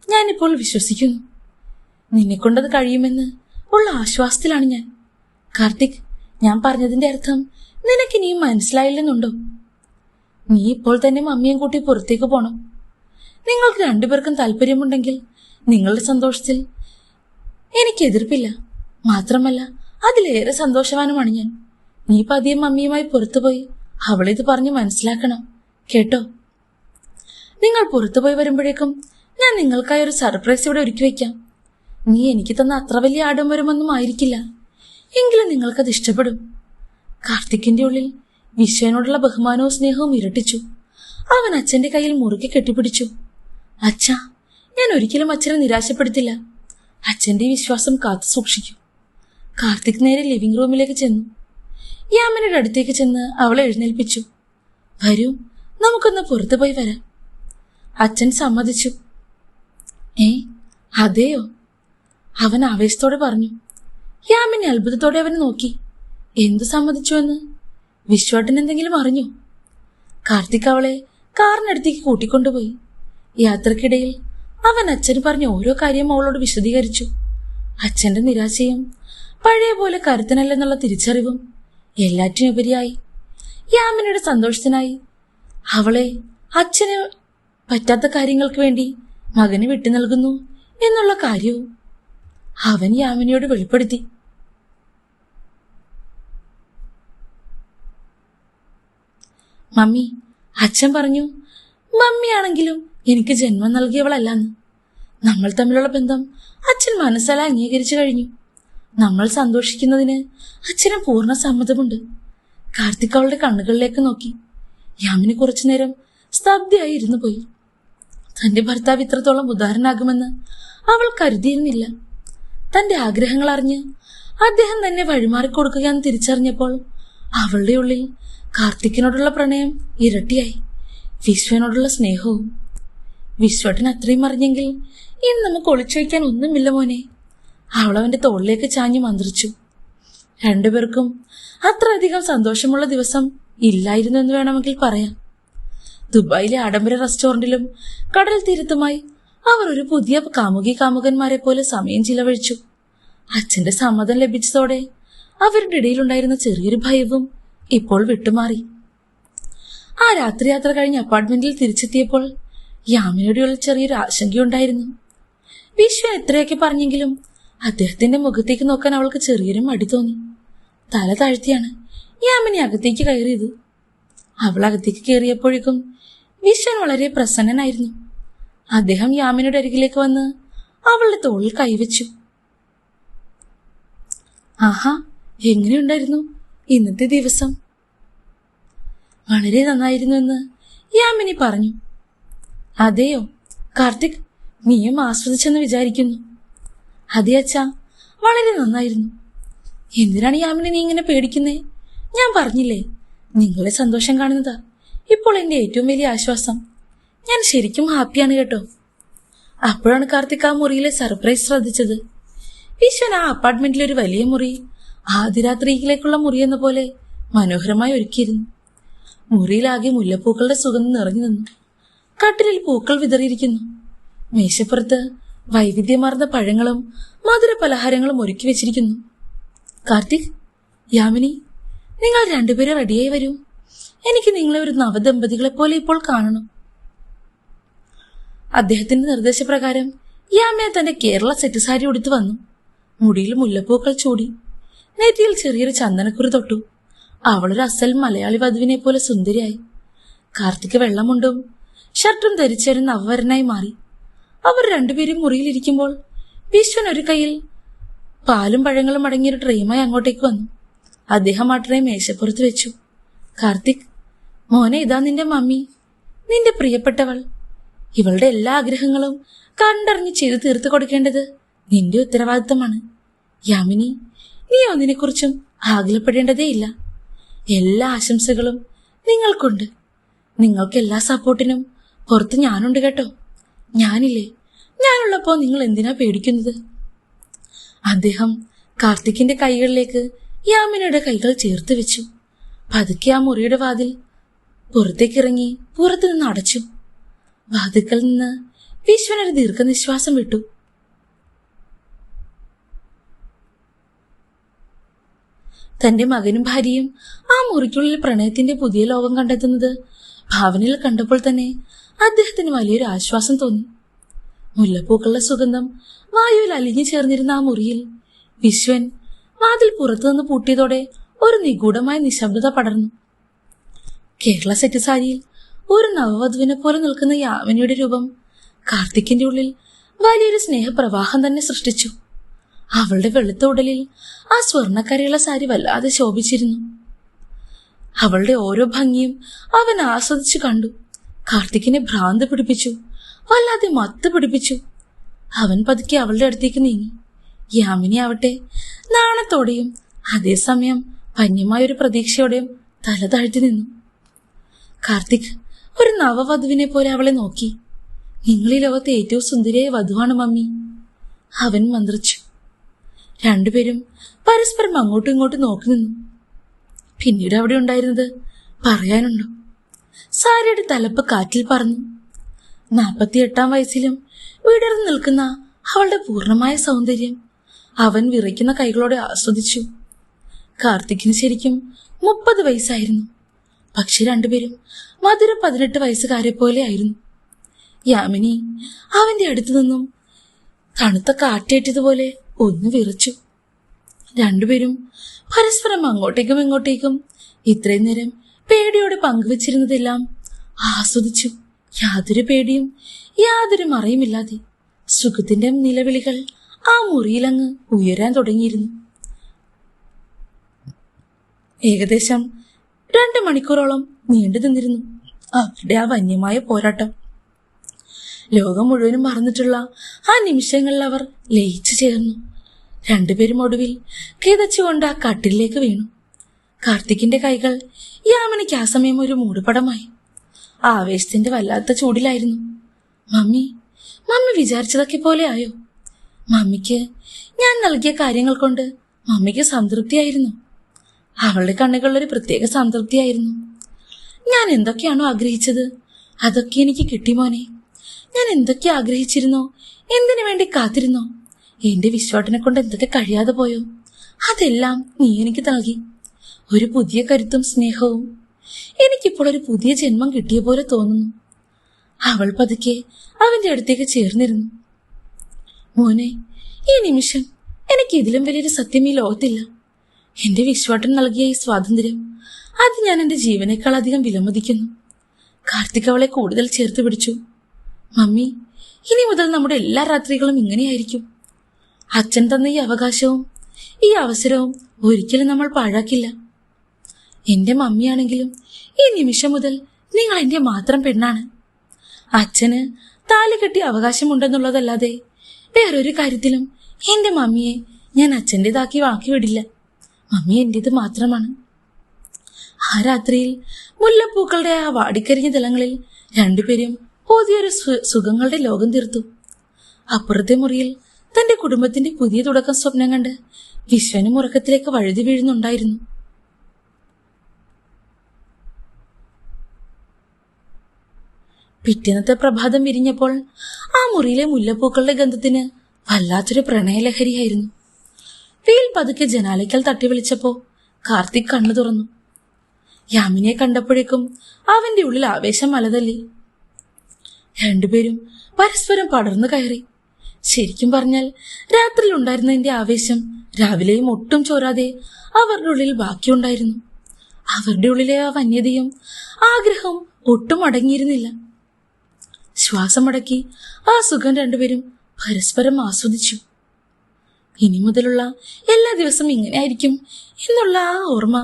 ഞാനിപ്പോൾ വിശ്വസിക്കുന്നു. നിന്നെക്കൊണ്ടത് കഴിയുമെന്ന് ഉള്ള ആശ്വാസത്തിലാണ് ഞാൻ. കാർത്തിക്, ഞാൻ പറഞ്ഞതിന്റെ അർത്ഥം നിനക്കിനിയും മനസ്സിലായില്ലെന്നുണ്ടോ? നീ ഇപ്പോൾ തന്നെ മമ്മിയും കൂട്ടി പുറത്തേക്ക് പോണം. നിങ്ങൾക്ക് രണ്ടുപേർക്കും താല്പര്യമുണ്ടെങ്കിൽ നിങ്ങളുടെ സന്തോഷത്തിൽ എനിക്ക് എതിർപ്പില്ല. മാത്രമല്ല, അതിലേറെ സന്തോഷവാനുമാണ് ഞാൻ. നീ പതിയെ മമ്മിയുമായി പുറത്തുപോയി അവളിത് പറഞ്ഞ് മനസ്സിലാക്കണം, കേട്ടോ? നിങ്ങൾ പുറത്തുപോയി വരുമ്പോഴേക്കും ഞാൻ നിങ്ങൾക്കായി ഒരു സർപ്രൈസ് ഇവിടെ ഒരുക്കി വയ്ക്കാം. നീ എനിക്ക് തന്ന അത്ര വലിയ ആഡംബരമൊന്നും ആയിരിക്കില്ല, എങ്കിലും നിങ്ങൾക്കത് ഇഷ്ടപ്പെടും. കാർത്തിക്കിന്റെ ഉള്ളിൽ വിശ്വനോടുള്ള ബഹുമാനവും സ്നേഹവും ഇരട്ടിച്ചു. അവൻ അച്ഛന്റെ കയ്യിൽ മുറുകെ കെട്ടിപ്പിടിച്ചു. അച്ഛാ, ഞാൻ ഒരിക്കലും അച്ഛനെ നിരാശപ്പെടുത്തില്ല. അച്ഛന്റെ വിശ്വാസം കാത്തു സൂക്ഷിക്കും. കാർത്തിക് നേരെ ലിവിംഗ് റൂമിലേക്ക് ചെന്നു. യാമിനിയുടെ അടുത്തേക്ക് ചെന്ന് അവളെ എഴുന്നേൽപ്പിച്ചു. വരൂ, നമുക്കൊന്ന് പുറത്തു പോയി വരാം. അച്ഛൻ സമ്മതിച്ചു. അതെയോ? അവൻ ആവേശത്തോടെ പറഞ്ഞു. യാമിനി അത്ഭുതത്തോടെ അവനെ നോക്കി. എന്തു സമ്മതിച്ചുവെന്ന്? വിശ്വേട്ടൻ എന്തെങ്കിലും അറിഞ്ഞു? കാർത്തിക് അവളെ കാറിനടുത്തേക്ക് കൂട്ടിക്കൊണ്ടുപോയി. യാത്രക്കിടയിൽ അവൻ അച്ഛന് പറഞ്ഞ ഓരോ കാര്യം അവളോട് വിശദീകരിച്ചു. അച്ഛന്റെ നിരാശയും പഴയ പോലെ കരുത്തനല്ലെന്നുള്ള തിരിച്ചറിവും എല്ലാറ്റിനുപരിയായി യാമിനിയുടെ സന്തോഷത്തിനായി അവളെ അച്ഛന് പറ്റാത്ത കാര്യങ്ങൾക്ക് വേണ്ടി മകന് വിട്ടു നൽകുന്നു എന്നുള്ള കാര്യവും അവൻ യാമിനിയോട് വെളിപ്പെടുത്തി. മമ്മി, അച്ഛൻ പറഞ്ഞു മമ്മിയാണെങ്കിലും എനിക്ക് ജന്മം നൽകിയവളല്ലെന്ന്. നമ്മൾ തമ്മിലുള്ള ബന്ധം അച്ഛൻ മനസ്സാലെ അംഗീകരിച്ചു കഴിഞ്ഞു. നമ്മൾ സന്തോഷിക്കുന്നതിന് അച്ഛന് പൂർണ്ണ സമ്മതമുണ്ട്. കാർത്തിക് അവളുടെ കണ്ണുകളിലേക്ക് നോക്കി. യാമിനി കുറച്ചുനേരം സ്തബ്ധയായി ഇരുന്നു പോയി. തന്റെ ഭർത്താവ് ഇത്രത്തോളം ഉദാഹരണമാകുമെന്ന് അവൾ കരുതിയിരുന്നില്ല. തന്റെ ആഗ്രഹങ്ങൾ അറിഞ്ഞ് അദ്ദേഹം തന്നെ വഴിമാറിക്കൊടുക്കുകയെന്ന് തിരിച്ചറിഞ്ഞപ്പോൾ അവളുടെ ഉള്ളിൽ കാർത്തിക്കിനോടുള്ള പ്രണയം ഇരട്ടിയായി. വിശ്വനോടുള്ള സ്നേഹവും. വിശ്വട്ടൻ അത്രയും അറിഞ്ഞെങ്കിൽ ഇന്ന് നമുക്ക് ഒളിച്ചൊഴിക്കാൻ ഒന്നുമില്ല മോനെ. അവളവന്റെ തോളിലേക്ക് ചാഞ്ഞു മന്ത്രിച്ചു. രണ്ടുപേർക്കും അത്രയധികം സന്തോഷമുള്ള ദിവസം ഇല്ലായിരുന്നു എന്ന് വേണമെങ്കിൽ പറയാം. ദുബായിലെ ആഡംബര റെസ്റ്റോറന്റിലും കടൽ തീരത്തുമായി അവർ ഒരു പുതിയ കാമുകന്മാരെ പോലെ സമയം ചിലവഴിച്ചു. അച്ഛന്റെ സമ്മതം ലഭിച്ചതോടെ അവരുടെ ഇടയിലുണ്ടായിരുന്ന ചെറിയൊരു ഭയവും ഇപ്പോൾ വിട്ടുമാറി. ആ രാത്രി യാത്ര കഴിഞ്ഞ് അപ്പാർട്ട്മെന്റിൽ തിരിച്ചെത്തിയപ്പോൾ യാമിനിയോടുള്ള ചെറിയൊരു ആശങ്കയുണ്ടായിരുന്നു. വിശ്വൻ എത്രയൊക്കെ പറഞ്ഞെങ്കിലും അദ്ദേഹത്തിന്റെ മുഖത്തേക്ക് നോക്കാൻ അവൾക്ക് ചെറിയൊരു മടി തോന്നി. തല താഴ്ത്തിയാണ് യാമിനി അകത്തേക്ക് കയറിയത്. അവൾ അകത്തേക്ക് കയറിയപ്പോഴേക്കും വിശ്വൻ വളരെ പ്രസന്നനായിരുന്നു. അദ്ദേഹം യാമിനിയുടെ അരികിലേക്ക് വന്ന് അവളുടെ തോളിൽ കൈവച്ചു. ആഹാ, എങ്ങനെയുണ്ടായിരുന്നു ഇന്നത്തെ ദിവസം? വളരെ നന്നായിരുന്നു എന്ന് യാമിനി പറഞ്ഞു. അതെയോ കാർത്തിക്, നീയും ആസ്വദിച്ചെന്ന് വിചാരിക്കുന്നു. അതെ അച്ഛാ, വളരെ നന്നായിരുന്നു. എന്തിനാണ് യാമിനി നീ ഇങ്ങനെ പേടിക്കുന്നേ? ഞാൻ പറഞ്ഞില്ലേ, നിങ്ങളെ സന്തോഷം കാണുന്നതാ ഇപ്പോൾ എന്റെ ഏറ്റവും വലിയ ആശ്വാസം. ഞാൻ ശരിക്കും ഹാപ്പിയാണ് കേട്ടോ. അപ്പോഴാണ് കാർത്തിക് ആ മുറിയിലെ സർപ്രൈസ് ശ്രദ്ധിച്ചത്. വിശ്വൻ ആ അപ്പാർട്ട്മെന്റിലെ ഒരു വലിയ മുറി ആദ്യരാത്രിയിലേക്കുള്ള മുറി എന്ന പോലെ മനോഹരമായി ഒരുക്കിയിരുന്നു. മുറിയിലാകെ മുല്ലപ്പൂക്കളുടെ സുഗന്ധം നിറഞ്ഞു നിന്നു. കട്ടിലിൽ പൂക്കൾ വിതറിയിരിക്കുന്നു. മേശപ്പുറത്ത് വൈവിധ്യമാർന്ന പഴങ്ങളും മധുര പലഹാരങ്ങളും ഒരുക്കി വെച്ചിരിക്കുന്നു. കാർത്തിക്, യാമിനി, നിങ്ങൾ രണ്ടുപേരും റെഡിയായി വരൂ. എനിക്ക് നിങ്ങളെ ഒരു നവദമ്പതികളെ പോലെ ഇപ്പോൾ കാണണം. അദ്ദേഹത്തിന്റെ നിർദ്ദേശപ്രകാരം യാമിന തന്റെ കേരള സെറ്റ് സാരി ഉടുത്തു വന്നു. മുടിയിൽ മുല്ലപ്പൂക്കൾ ചൂടി, നെറ്റിയിൽ ചെറിയൊരു ചന്ദനക്കുറി തൊട്ടു. അവളൊരു അസൽ മലയാളി വധുവിനെ പോലെ സുന്ദരിയായി. കാർത്തിക് വെള്ളമുണ്ടും ഷർട്ടും ധരിച്ചൊരു നവവരനായി മാറി. അവർ രണ്ടുപേരും മുറിയിലിരിക്കുമ്പോൾ വിശ്വൻ ഒരു കയ്യിൽ പാലും പഴങ്ങളും അടങ്ങിയൊരു ട്രേയുമായി അങ്ങോട്ടേക്ക് വന്നു. അദ്ദേഹം ആ ട്രേ മേശപ്പുറത്ത് വെച്ചു. കാർത്തിക്, മോനെ, ഇതാ നിന്റെ മമ്മി, നിന്റെ പ്രിയപ്പെട്ടവൾ. ഇവളുടെ എല്ലാ ആഗ്രഹങ്ങളും കണ്ടറിഞ്ഞ് ചെയ്തു തീർത്തു കൊടുക്കേണ്ടത് നിന്റെ ഉത്തരവാദിത്തമാണ്. യാമിനി, നീ ഒന്നിനെക്കുറിച്ചും ആകുലപ്പെടേണ്ടതേയില്ല. എല്ലാ ആശംസകളും നിങ്ങൾക്കുണ്ട്. നിങ്ങൾക്ക് എല്ലാ സപ്പോർട്ടിനും പുറത്ത് ഞാനുണ്ട് കേട്ടോ. ഞാനില്ലേ, ഞാനുള്ളപ്പോ നിങ്ങൾ എന്തിനാ പേടിക്കുന്നത്? അദ്ദേഹം കാർത്തിക്കിന്റെ കൈകളിലേക്ക് യാമിനിയുടെ കൈകൾ ചേർത്ത് വെച്ചു. പതുക്കെ ആ മുറിയുടെ വാതിൽ പുറത്തേക്കിറങ്ങി പുറത്തുനിന്ന് അടച്ചു. വാതിൽക്കൽ നിന്ന് വിശ്വൻ ഒരു ദീർഘനിശ്വാസം വിട്ടു. തന്റെ മകനും ഭാര്യയും ആ മുറിക്കുള്ളിൽ പ്രണയത്തിന്റെ പുതിയ ലോകം കണ്ടെത്തുന്നത് ഭാവനയിൽ കണ്ടപ്പോൾ തന്നെ അദ്ദേഹത്തിന് വലിയൊരു ആശ്വാസം തോന്നി. മുല്ലപ്പൂക്കളുടെ സുഗന്ധം വായുവിൽ അലിഞ്ഞു ചേർന്നിരുന്ന ആ മുറിയിൽ വിശ്വൻ വാതിൽ പുറത്തുനിന്ന് പൂട്ടിയതോടെ ഒരു നിഗൂഢമായ നിശബ്ദത പടർന്നു. കേരള സെറ്റ് സാരിയിൽ ഒരു നവവധുവിനെ പോലെ നിൽക്കുന്ന യാമിനിയുടെ രൂപം കാർത്തിക്കിന്റെ ഉള്ളിൽ വലിയൊരു സ്നേഹപ്രവാഹം തന്നെ സൃഷ്ടിച്ചു. അവളുടെ വെളുത്ത ഉടലിൽ ആ സ്വർണ്ണക്കരയുള്ള സാരി വല്ലാതെ ശോഭിച്ചിരുന്നു. അവളുടെ ഓരോ ഭംഗിയും അവൻ ആസ്വദിച്ചു കണ്ടു. കാർത്തിക്കിനെ ഭ്രാന്ത് പിടിപ്പിച്ചു, വല്ലാതെ മത്ത് പിടിപ്പിച്ചു. അവൻ പതുക്കെ അവളുടെ അടുത്തേക്ക് നീങ്ങി. യാമിനി ആവട്ടെ നാണത്തോടെയും അതേസമയം വന്യമായൊരു പ്രതീക്ഷയോടെയും തല താഴ്ത്തി നിന്നു. കാർത്തിക് ഒരു നവവധുവിനെ പോലെ അവളെ നോക്കി. നിങ്ങൾ ഈ ലോകത്തെ ഏറ്റവും സുന്ദരിയായ വധുവാണ് മമ്മി, അവൻ മന്ത്രിച്ചു. രണ്ടുപേരും പരസ്പരം അങ്ങോട്ടും ഇങ്ങോട്ടും നോക്കി നിന്നു. പിന്നീട് അവിടെ ഉണ്ടായിരുന്നത് പറയാനുണ്ടോ? സാരിയുടെ തലപ്പ് കാറ്റിൽ പറന്നു. 48-ാം വയസ്സിലും വിടർന്നു നിൽക്കുന്ന അവളുടെ പൂർണ്ണമായ സൗന്ദര്യം അവൻ വിറയ്ക്കുന്ന കൈകളോടെ ആസ്വദിച്ചു. കാർത്തിക്കിന് ശരിക്കും 30 വയസ്സായിരുന്നു. പക്ഷെ രണ്ടുപേരും മധുര 18 വയസ്സുകാരെ പോലെ ആയിരുന്നു. യാമിനി അവന്റെ അടുത്തു നിന്നും തണുത്ത കാറ്റേറ്റതുപോലെ ഒന്ന് വിറച്ചു. രണ്ടുപേരും പരസ്പരം അങ്ങോട്ടേക്കും ഇങ്ങോട്ടേക്കും ഇത്രയും നേരം പേടിയോടെ പങ്കുവച്ചിരുന്നതെല്ലാം ആസ്വദിച്ചു. യാതൊരു പേടിയും യാതൊരു മറയുമില്ലാതെ സുഖത്തിന്റെ നിലവിളികൾ ആ മുറിയിലങ്ങ് ഉയരാൻ തുടങ്ങിയിരുന്നു. ഏകദേശം 2 മണിക്കൂറോളം നീണ്ടു നിന്നിരുന്നു അവരുടെ ആ വന്യമായ പോരാട്ടം. ലോകം മുഴുവനും മറന്നിട്ടുള്ള ആ നിമിഷങ്ങളിൽ അവർ ലയിച്ചു ചേർന്നു. രണ്ടുപേരും ഒടുവിൽ കിതച്ചുകൊണ്ട് ആ കട്ടിലേക്ക് വീണു. കാർത്തിക്കിന്റെ കൈകൾ യാമിനിക്ക് ആ സമയം ഒരു മൂടുപടമായി. ആവേശത്തിന്റെ വല്ലാത്ത ചൂടിലായിരുന്നു. മമ്മി വിചാരിച്ചതൊക്കെ പോലെ ആയോ? മമ്മിക്ക് ഞാൻ നൽകിയ കാര്യങ്ങൾ കൊണ്ട് മമ്മിക്ക് സംതൃപ്തിയായിരുന്നു. അവളുടെ കണ്ണുകളിലൊരു പ്രത്യേക സംതൃപ്തിയായിരുന്നു. ഞാൻ എന്തൊക്കെയാണോ ആഗ്രഹിച്ചത് അതൊക്കെ എനിക്ക് കിട്ടി മോനെ. ഞാൻ എന്തൊക്കെ ആഗ്രഹിച്ചിരുന്നോ, എന്തിനു വേണ്ടി കാത്തിരുന്നോ, എന്റെ വിശ്വാട്ടിനെ കൊണ്ട് എന്തൊക്കെ കഴിയാതെ പോയോ അതെല്ലാം നീ എനിക്ക് നൽകി. ഒരു പുതിയ കരുത്തും സ്നേഹവും. എനിക്കിപ്പോൾ ഒരു പുതിയ ജന്മം കിട്ടിയ പോലെ തോന്നുന്നു. അവൾ പതുക്കെ അവന്റെ അടുത്തേക്ക് ചേർന്നിരുന്നു. മോനെ, ഈ നിമിഷം എനിക്ക് ഇതിലും വലിയൊരു സത്യം ഈ ലോകത്തില്ല. എന്റെ വിശ്വാട്ടൻ നൽകിയ ഈ സ്വാതന്ത്ര്യം, അത് ഞാൻ എന്റെ ജീവനേക്കാൾ അധികം വിലമതിക്കുന്നു. കാർത്തിക് അവളെ കൂടുതൽ ചേർത്ത് പിടിച്ചു. മമ്മി, ഇനി മുതൽ നമ്മുടെ എല്ലാ രാത്രികളും ഇങ്ങനെയായിരിക്കും. അച്ഛൻ തന്ന ഈ അവകാശവും ഈ അവസരവും ഒരിക്കലും നമ്മൾ പാഴാക്കില്ല. എന്റെ മമ്മിയാണെങ്കിലും ഈ നിമിഷം മുതൽ നിങ്ങൾ എന്റെ മാത്രം പെണ്ണാണ്. അച്ഛന് താലി കെട്ടി അവകാശമുണ്ടെന്നുള്ളതല്ലാതെ വേറൊരു കാര്യത്തിലും എന്റെ മമ്മിയെ ഞാൻ അച്ഛൻ്റെതാക്കി വിടില്ല. മമ്മി എന്റേത് മാത്രമാണ്. ആ രാത്രിയിൽ മുല്ലപ്പൂക്കളുടെ ആ വാടിക്കരിഞ്ഞ തലങ്ങളിൽ രണ്ടുപേരും പുതിയൊരു സുഖങ്ങളുടെ ലോകം തീർത്തു. അപ്പുറത്തെ മുറിയിൽ തന്റെ കുടുംബത്തിന്റെ പുതിയ തുടക്കം സ്വപ്നം കണ്ട് വിശ്വനും ഉറക്കത്തിലേക്ക് വഴുതി വീഴുന്നുണ്ടായിരുന്നു. പിറ്റേന്നത്തെ പ്രഭാതം വിരിഞ്ഞപ്പോൾ ആ മുറിയിലെ മുല്ലപ്പൂക്കളുടെ ഗന്ധത്തിന് വല്ലാത്തൊരു പ്രണയലഹരിയായിരുന്നു. വെയിൽ പതുക്കെ ജനാലയ്ക്കൽ തട്ടി വിളിച്ചപ്പോ കാർത്തിക് കണ്ണു തുറന്നു. യാമിനിയെ കണ്ടപ്പോഴേക്കും അവന്റെ ഉള്ളിൽ ആവേശം അലതല്ലി. രണ്ടുപേരും പരസ്പരം പടർന്നു കയറി. ശരിക്കും പറഞ്ഞാൽ രാത്രിയിൽ ഉണ്ടായിരുന്നതിന്റെ ആവേശം രാവിലെയും ഒട്ടും ചോരാതെ അവരുടെ ഉള്ളിൽ ബാക്കിയുണ്ടായിരുന്നു. അവരുടെ ഉള്ളിലെ ആ വന്യതയും ആഗ്രഹവും ഒട്ടും അടങ്ങിയിരുന്നില്ല. ശ്വാസമടക്കി ആ സുഖം രണ്ടുപേരും പരസ്പരം ആസ്വദിച്ചു. ഇനി മുതലുള്ള എല്ലാ ദിവസവും ഇങ്ങനെയായിരിക്കും എന്നുള്ള ആ ഓർമ്മ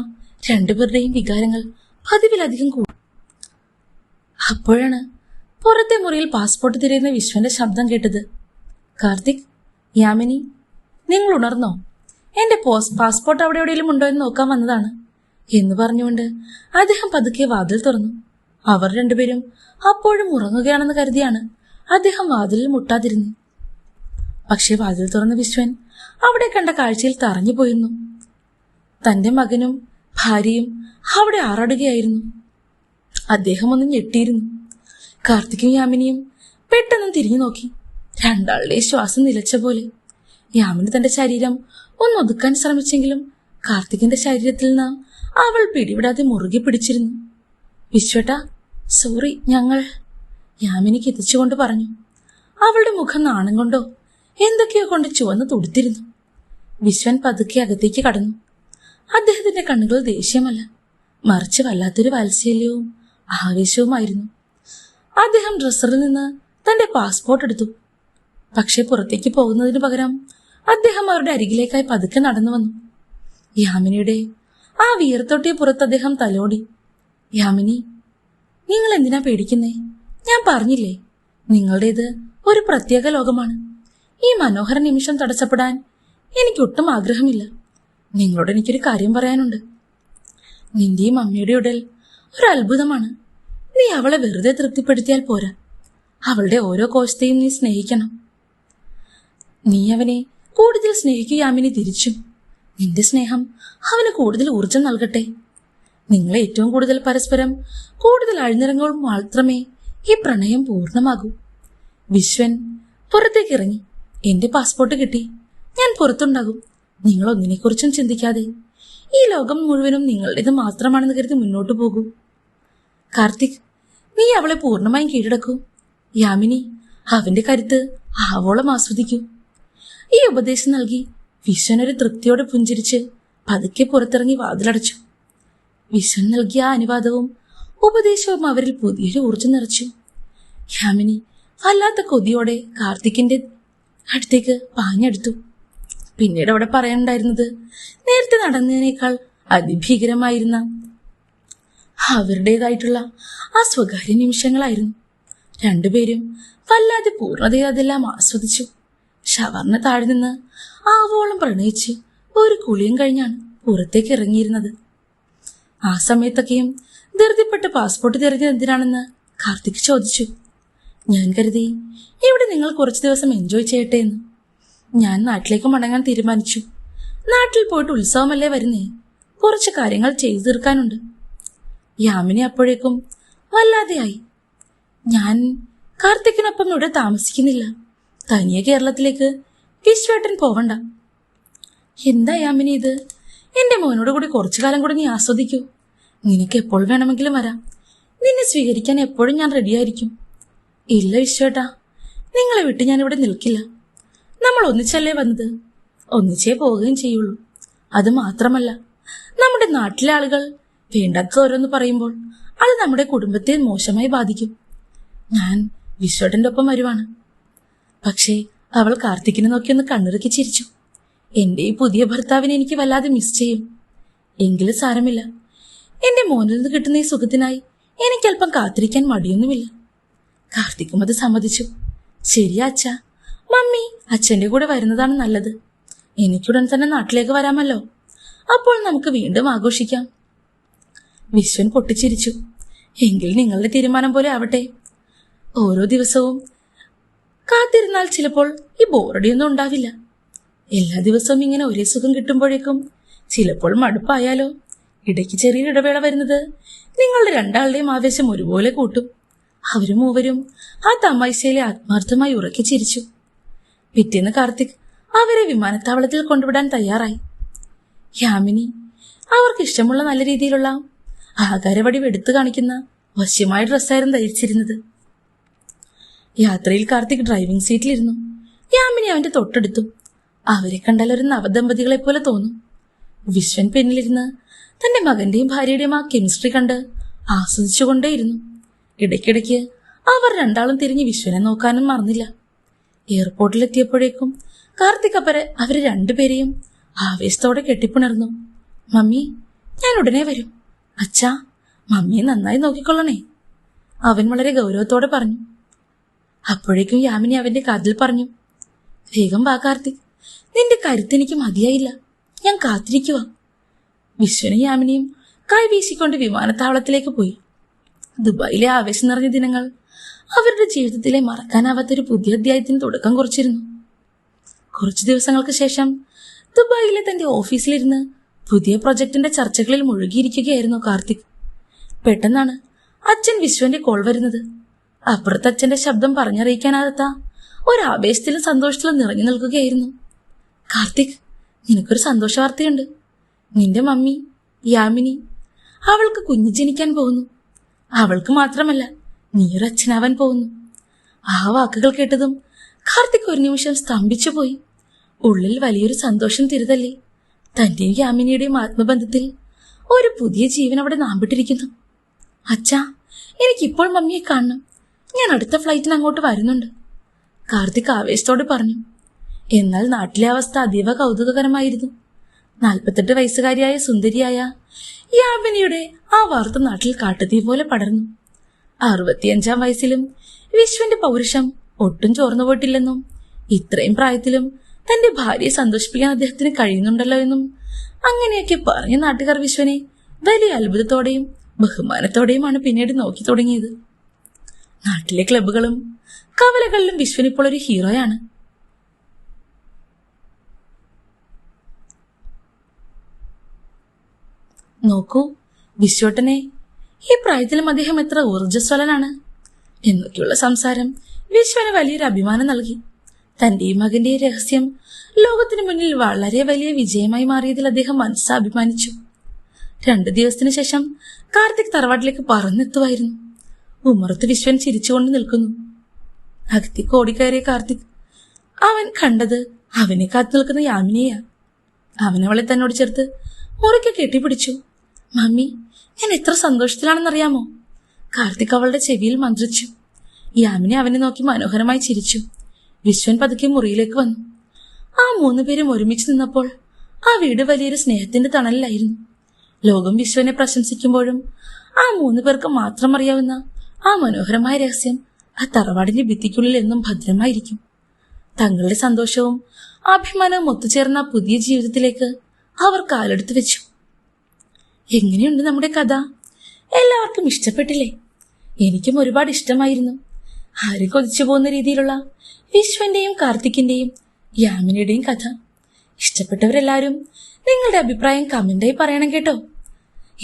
രണ്ടുപേരുടെയും വികാരങ്ങൾ പതിവിലധികം കൂടും. അപ്പോഴാണ് പുറത്തെ മുറിയിൽ പാസ്പോർട്ട് തിരയുന്ന വിശ്വന്റെ ശബ്ദം കേട്ടത്. കാർത്തിക്, യാമിനി, നിങ്ങൾ ഉണർന്നോ? എന്റെ പാസ്പോർട്ട് അവിടെ എവിടെയെങ്കിലും ഉണ്ടോ എന്ന് നോക്കാൻ വന്നതാണ് എന്ന് പറഞ്ഞുകൊണ്ട് അദ്ദേഹം പതുക്കെ വാതിൽ തുറന്നു. അവർ രണ്ടുപേരും അപ്പോഴും ഉറങ്ങുകയാണെന്ന് കരുതിയാണ് അദ്ദേഹം വാതിലിൽ മുട്ടാതിരുന്നു. പക്ഷെ വാതിൽ തുറന്ന വിശ്വൻ അവിടെ കണ്ട കാഴ്ചയിൽ തറഞ്ഞു പോയിരുന്നു. തന്റെ മകനും ഭാര്യയും അവിടെ ആറാടുകയായിരുന്നു. അദ്ദേഹം ഒന്ന് ഞെട്ടിയിരുന്നു. കാർത്തിക്കും യാമിനിയും പെട്ടെന്ന് തിരിഞ്ഞു നോക്കി. രണ്ടാളുടെ ശ്വാസം നിലച്ച പോലെ. യാമിനി തന്റെ ശരീരം ഒന്ന് ഒതുക്കാൻ ശ്രമിച്ചെങ്കിലും കാർത്തികിന്റെ ശരീരത്തിൽ നിന്ന് അവൾ പിടിവിടാതെ മുറുകെ പിടിച്ചിരുന്നു. വിശ്വട്ടാ, സോറി, ഞങ്ങൾ യാമിനി കിതച്ചുകൊണ്ട് പറഞ്ഞു. അവളുടെ മുഖം നാണം കൊണ്ടോ എന്തൊക്കെയോ കൊണ്ട് ചുവന്ന് തുടുത്തിരുന്നു. വിശ്വൻ പതുക്കെ അകത്തേക്ക് കടന്നു. അദ്ദേഹത്തിന്റെ കണ്ണുകൾ ദേഷ്യമല്ല, മറിച്ച് വല്ലാത്തൊരു വാത്സല്യവും ആവേശവുമായിരുന്നു. അദ്ദേഹം ഡ്രസ്സറിൽ നിന്ന് തന്റെ പാസ്പോർട്ട് എടുത്തു. പക്ഷെ പുറത്തേക്ക് പോകുന്നതിന് പകരം അദ്ദേഹം അവരുടെ അരികിലേക്കായി പതുക്കെ നടന്നു വന്നു. യാമിനിയുടെ ആ വിയർത്തൊട്ടിയ പുറത്ത് അദ്ദേഹം തലോടി. യാമിനി, നിങ്ങൾ എന്തിനാ പേടിക്കുന്നേ? ഞാൻ പറഞ്ഞില്ലേ, നിങ്ങളുടേത് ഒരു പ്രത്യേക ലോകമാണ്. ഈ മനോഹര നിമിഷം തടസ്സപ്പെടാൻ എനിക്കൊട്ടും ആഗ്രഹമില്ല. നിങ്ങളോട് എനിക്കൊരു കാര്യം പറയാനുണ്ട്. നിന്റെയും അമ്മയുടെ ഉടൽ ഒരു അത്ഭുതമാണ്. നീ അവളെ വെറുതെ തൃപ്തിപ്പെടുത്തിയാൽ പോരാ. അവളുടെ ഓരോ കോശത്തെയും നീ സ്നേഹിക്കണം. നീ അവനെ കൂടുതൽ സ്നേഹിക്കുകയാമിനി തിരിച്ചും. നിന്റെ സ്നേഹം അവന് കൂടുതൽ ഊർജം നൽകട്ടെ. നിങ്ങളെ ഏറ്റവും കൂടുതൽ പരസ്പരം കൂടുതൽ അഴിഞ്ഞിറങ്ങുമ്പോൾ മാത്രമേ ഈ പ്രണയം പൂർണ്ണമാകൂ. വിശ്വൻ പുറത്തേക്ക് ഇറങ്ങി. എന്റെ പാസ്പോർട്ട് കിട്ടി. ഞാൻ പുറത്തുണ്ടാകും. നിങ്ങൾ ഒന്നിനെക്കുറിച്ചും ചിന്തിക്കാതെ ഈ ലോകം മുഴുവനും നിങ്ങളുടേത് മാത്രമാണെന്ന് കരുതി മുന്നോട്ടു പോകൂ. കാർത്തിക്, നീ അവളെ പൂർണ്ണമായും കീഴടക്കൂ. യാമിനി, അവന്റെ കരുത്ത് ആവോളം ആസ്വദിക്കൂ. ഈ ഉപദേശം നൽകി വിശ്വനൊരു തൃപ്തിയോടെ പുഞ്ചിരിച്ച് പതുക്കെ പുറത്തിറങ്ങി വാതിലടച്ചു. വിശ്വൻ നൽകിയ ആ അനുവാദവും ഉപദേശവും അവരിൽ പുതിയൊരു ഊർജ്ജം നിറച്ചു. യാമിനി വല്ലാത്ത കൊതിയോടെ കാർത്തിക്കിന്റെ അടുത്തേക്ക് പാഞ്ഞെടുത്തു. പിന്നീട് അവിടെ പറയാനുണ്ടായിരുന്നത് നേരത്തെ നടന്നതിനേക്കാൾ അതിഭീകരമായിരുന്ന അവരുടേതായിട്ടുള്ള ആ സ്വകാര്യ നിമിഷങ്ങളായിരുന്നു. രണ്ടുപേരും വല്ലാതെ പൂർണ്ണതയിൽ അതെല്ലാം ആസ്വദിച്ചു. ഷവർന് താഴെ നിന്ന് ആവോളം പ്രണയിച്ച് ഒരു കുളിയും കഴിഞ്ഞാണ് പുറത്തേക്ക് ഇറങ്ങിയിരുന്നത്. ആ സമയത്തൊക്കെയും ധൃതിപ്പെട്ട് പാസ്പോർട്ട് തിരഞ്ഞത് എന്തിനാണെന്ന് കാർത്തിക് ചോദിച്ചു. ഞാൻ കരുതി ഇവിടെ നിങ്ങൾ കുറച്ചു ദിവസം എൻജോയ് ചെയ്യട്ടെ എന്ന്. ഞാൻ നാട്ടിലേക്ക് മടങ്ങാൻ തീരുമാനിച്ചു. നാട്ടിൽ പോയിട്ട് ഉത്സവമല്ലേ വരുന്നേ, കുറച്ച് കാര്യങ്ങൾ ചെയ്തു തീർക്കാനുണ്ട്. യാമിനി അപ്പോഴേക്കും വല്ലാതെയായി. ഞാൻ കാർത്തിക്കിനൊപ്പം ഇവിടെ താമസിക്കുന്നില്ല. തനിയെ കേരളത്തിലേക്ക് വിശ്വേട്ടൻ പോവണ്ട. എന്താ യാമിനി ഇത്? എന്റെ മോനോട് കൂടി കുറച്ചു കാലം കൂടി നീ ആസ്വദിക്കൂ. നിനക്ക് എപ്പോൾ വേണമെങ്കിലും വരാം. നിന്നെ സ്വീകരിക്കാൻ എപ്പോഴും ഞാൻ റെഡിയായിരിക്കും. ഇല്ല വിശ്വേട്ടാ, നിങ്ങളെ വിട്ട് ഞാൻ ഇവിടെ നിൽക്കില്ല. നമ്മൾ ഒന്നിച്ചല്ലേ വന്നത്, ഒന്നിച്ചേ പോവുകയും ചെയ്യുള്ളൂ. അത് മാത്രമല്ല, നമ്മുടെ നാട്ടിലെ ആളുകൾ വേണ്ടാത്ത ഓരോന്ന് പറയുമ്പോൾ അത് നമ്മുടെ കുടുംബത്തെ മോശമായി ബാധിക്കും. ഞാൻ വിശ്വേട്ടന്റെ ഒപ്പം വരുവാണ്. പക്ഷേ അവൾ കാർത്തിക്കിനെ നോക്കിയൊന്ന് കണ്ണിറുക്കി ചിരിച്ചു. എന്റെ ഈ പുതിയ ഭർത്താവിനെ എനിക്ക് വല്ലാതെ മിസ് ചെയ്യും. എങ്കിലും സാരമില്ല, എന്റെ മോനിൽ നിന്ന് കിട്ടുന്ന ഈ സുഖത്തിനായി എനിക്കല്പം കാത്തിരിക്കാൻ മടിയൊന്നുമില്ല. കാർത്തിക്കും അത് സമ്മതിച്ചു. ശരിയാ അച്ഛ, മമ്മി അച്ഛന്റെ കൂടെ വരുന്നതാണ് നല്ലത്. എനിക്കുടൻ തന്നെ നാട്ടിലേക്ക് വരാമല്ലോ. അപ്പോൾ നമുക്ക് വീണ്ടും ആഘോഷിക്കാം. വിശ്വൻ പൊട്ടിച്ചിരിച്ചു. എങ്കിൽ നിങ്ങളുടെ തീരുമാനം പോലെ ആവട്ടെ. ഓരോ ദിവസവും കാത്തിരുന്നാൽ ചിലപ്പോൾ ഈ ബോറടിയൊന്നും ഉണ്ടാവില്ല. എല്ലാ ദിവസവും ഇങ്ങനെ ഒരേ സുഖം കിട്ടുമ്പോഴേക്കും ചിലപ്പോൾ മടുപ്പായാലോ. ഇടയ്ക്ക് ചെറിയൊരു ഇടവേള വരുന്നത് നിങ്ങളുടെ രണ്ടാളുടെയും ആവേശം ഒരുപോലെ കൂട്ടും. അവരും മൂവരും ആ തമാശയിലെ ആത്മാർത്ഥമായി ഉറക്കി ചിരിച്ചു. പിറ്റേന്ന് കാർത്തിക് അവരെ വിമാനത്താവളത്തിൽ കൊണ്ടുവിടാൻ തയ്യാറായി. യാമിനി അവർക്ക് ഇഷ്ടമുള്ള നല്ല രീതിയിലുള്ള ആകാരവടിവ് എടുത്തു കാണിക്കുന്ന വശ്യമായ ഡ്രസ്സായിരുന്നു ധരിച്ചിരുന്നത്. യാത്രയിൽ കാർത്തിക് ഡ്രൈവിംഗ് സീറ്റിലിരുന്നു. യാമിനി അവന്റെ തൊട്ടടുത്തു. അവരെ കണ്ടാൽ ഒരു നവദമ്പതികളെ പോലെ തോന്നും. വിശ്വൻ പിന്നിലിരുന്ന് തന്റെ മകന്റെയും ഭാര്യയുടെയും ആ കെമിസ്ട്രി കണ്ട് ആസ്വദിച്ചുകൊണ്ടേയിരുന്നു. ഇടയ്ക്കിടയ്ക്ക് അവർ രണ്ടാളും തിരിഞ്ഞ് വിശ്വനെ നോക്കാനും മറന്നില്ല. എയർപോർട്ടിലെത്തിയപ്പോഴേക്കും കാർത്തിക് അവരെ രണ്ടുപേരെയും ആവേശത്തോടെ കെട്ടിപ്പുണർന്നു. മമ്മി, ഞാൻ ഉടനെ വരും. അച്ഛാ, മമ്മിയെ നന്നായി നോക്കിക്കൊള്ളണേ, അവൻ വളരെ ഗൗരവത്തോടെ പറഞ്ഞു. അപ്പോഴേക്കും യാമിനി അവന്റെ കാതിൽ പറഞ്ഞു, വേഗം വാ കാർത്തിക്, നിന്റെ കരുത്തെനിക്ക് മതിയായില്ല, ഞാൻ കാത്തിരിക്കുക. വിശ്വനും യാമിനിയും കൈ വീശിക്കൊണ്ട് വിമാനത്താവളത്തിലേക്ക് പോയി. ദുബായിലെ ആവേശം നിറഞ്ഞ ദിനങ്ങൾ അവരുടെ ജീവിതത്തിലെ മറക്കാനാവാത്തൊരു പുതിയ അധ്യായത്തിന് തുടക്കം കുറിച്ചിരുന്നു. കുറച്ചു ദിവസങ്ങൾക്ക് ശേഷം ദുബായിലെ തന്റെ ഓഫീസിലിരുന്ന് പുതിയ പ്രൊജക്ടിന്റെ ചർച്ചകളിൽ മുഴുകിയിരിക്കുകയായിരുന്നു കാർത്തിക്. പെട്ടെന്നാണ് അച്ഛൻ വിശ്വന്റെ കോൾ വരുന്നത്. അപ്പുറത്ത് അച്ഛന്റെ ശബ്ദം പറഞ്ഞറിയിക്കാനാകാത്ത ഒരാവേശത്തിലും സന്തോഷത്തിലും നിറഞ്ഞു നിൽക്കുകയായിരുന്നു. കാർത്തിക്, നിനക്കൊരു സന്തോഷ വാർത്തയുണ്ട്. നിന്റെ മമ്മി യാമിനി, അവൾക്ക് കുഞ്ഞ് ജനിക്കാൻ പോകുന്നു. അവൾക്ക് മാത്രമല്ല, നീയൊരു അച്ഛനാവാൻ പോകുന്നു. ആ വാക്കുകൾ കേട്ടതും കാർത്തിക് ഒരു നിമിഷം സ്തംഭിച്ചു പോയി. ഉള്ളിൽ വലിയൊരു സന്തോഷം തിരിതല്ലി. തന്റെയും യാമിനിയുടെയും ആത്മബന്ധത്തിൽ ഒരു പുതിയ ജീവൻ അവിടെ നാമ്പിട്ടിരിക്കുന്നു. അച്ഛാ, എനിക്കിപ്പോൾ മമ്മിയെ കാണണം. ഞാൻ അടുത്ത ഫ്ലൈറ്റിന് അങ്ങോട്ട് വരുന്നുണ്ട്, കാർത്തിക് ആവേശത്തോട് പറഞ്ഞു. എന്നാൽ നാട്ടിലെ അവസ്ഥ അതീവ കൗതുകകരമായിരുന്നു. 48 വയസ്സുകാരിയായ സുന്ദരിയായ യാമിനിയുടെ ആ വാർത്ത നാട്ടിൽ കാട്ടുതീ പോലെ പടർന്നു. 65-ാം വയസ്സിലും വിശ്വന്റെ പൗരുഷം ഒട്ടും ചോർന്നു പോയിട്ടില്ലെന്നും ഇത്രയും പ്രായത്തിലും തന്റെ ഭാര്യയെ സന്തോഷിപ്പിക്കാൻ അദ്ദേഹത്തിന് കഴിയുന്നുണ്ടല്ലോ എന്നും അങ്ങനെയൊക്കെ പറഞ്ഞ നാട്ടുകാർ വിശ്വനെ വലിയ അത്ഭുതത്തോടെയും ബഹുമാനത്തോടെയുമാണ് പിന്നീട് നോക്കി തുടങ്ങിയത്. നാട്ടിലെ ക്ലബ്ബുകളും കവലകളിലും വിശ്വൻ ഇപ്പോൾ ഒരു ഹീറോയാണ്. നോക്കൂ വിശ്വട്ടനെ, ഈ പ്രായത്തിലും അദ്ദേഹം എത്ര ഊർജ്ജസ്വലനാണ് എന്നൊക്കെയുള്ള സംസാരം വിശ്വന് വലിയൊരു അഭിമാനം നൽകി. തന്റെയും മകന്റെയും രഹസ്യം ലോകത്തിനു മുന്നിൽ വളരെ വലിയ വിജയമായി മാറിയതിൽ അദ്ദേഹം മനസ്സാഭിമാനിച്ചു. 2 ദിവസത്തിനു ശേഷം കാർത്തിക് തറവാട്ടിലേക്ക് പറന്നെത്തുമായിരുന്നു. ഉമ്മറത്ത് വിശ്വൻ ചിരിച്ചുകൊണ്ട് നിൽക്കുന്നു. അകത്തേക്ക് ഓടിക്കയറിയ കാർത്തിക് അവൻ കണ്ടത് അവനെ കാത്തു നിൽക്കുന്ന യാമിനെയാ. അവനവളെ തന്നോട് ചേർത്ത് മുറുക്കെ കെട്ടിപ്പിടിച്ചു. മമ്മി, ഞാൻ എത്ര സന്തോഷത്തിലാണെന്നറിയാമോ? കാർത്തിക് അവളുടെ ചെവിയിൽ മന്ത്രിച്ചു. യാമിനെ അവനെ നോക്കി മനോഹരമായി ചിരിച്ചു. വിശ്വൻ പതുക്കെ മുറിയിലേക്ക് വന്നു. ആ 3 പേരും ഒരുമിച്ച് നിന്നപ്പോൾ ആ വീട് വലിയൊരു സ്നേഹത്തിന്റെ തണലിലായിരുന്നു. ലോകം വിശ്വനെ പ്രശംസിക്കുമ്പോഴും ആ 3 പേർക്ക് മാത്രം അറിയാവുന്ന ആ മനോഹരമായ രഹസ്യം ആ തറവാടിന്റെ ഭിത്തിക്കുള്ളിൽ എന്നും ഭദ്രമായിരിക്കും. തങ്ങളുടെ സന്തോഷവും അഭിമാനവും ഒത്തുചേർന്ന ആ പുതിയ ജീവിതത്തിലേക്ക് അവർ കാലെടുത്തു വെച്ചു. എങ്ങനെയുണ്ട് നമ്മുടെ കഥ? എല്ലാവർക്കും ഇഷ്ടപ്പെട്ടില്ലേ? എനിക്കും ഒരുപാട് ഇഷ്ടമായിരുന്നു. ആരും കൊതിച്ചു പോകുന്ന രീതിയിലുള്ള വിശ്വന്റെയും കാർത്തിക്കിന്റെയും യാമിനിയുടെയും കഥ. ഇഷ്ടപ്പെട്ടവരെല്ലാവരും നിങ്ങളുടെ അഭിപ്രായം കമന്റായി പറയണം കേട്ടോ.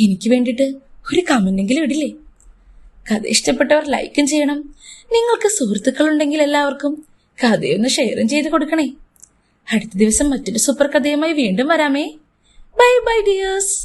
എനിക്ക് വേണ്ടിയിട്ട് ഒരു കമന്റെങ്കിലും ഇടില്ലേ? കഥ ഇഷ്ടപ്പെട്ടവർ ലൈക്കും ചെയ്യണം. നിങ്ങൾക്ക് സുഹൃത്തുക്കളുണ്ടെങ്കിൽ എല്ലാവർക്കും കഥയൊന്ന് ഷെയറും ചെയ്ത് കൊടുക്കണേ. അടുത്ത ദിവസം മറ്റൊരു സൂപ്പർ കഥയുമായി വീണ്ടും വരാമേ. Bye bye dears.